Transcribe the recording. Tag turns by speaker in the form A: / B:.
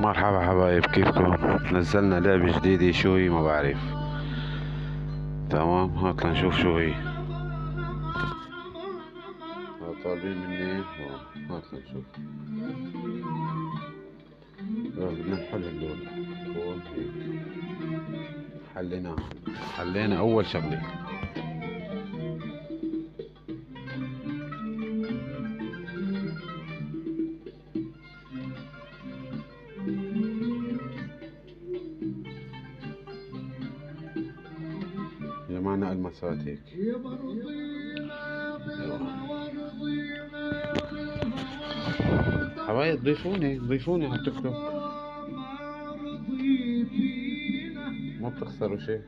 A: مرحبا حبايب، كيفكم؟ نزلنا لعبة جديدة، شو هي ما بعرف. تمام، هات لنشوف شو هي. طالبين مني هات لنشوف. بدنا نحل هدول. هون هيك حليناها. حلينا أول شغلة. جمعنا المسات هيك. حبايب ضيفوني على التيك توك، ما بتخسروا شيء.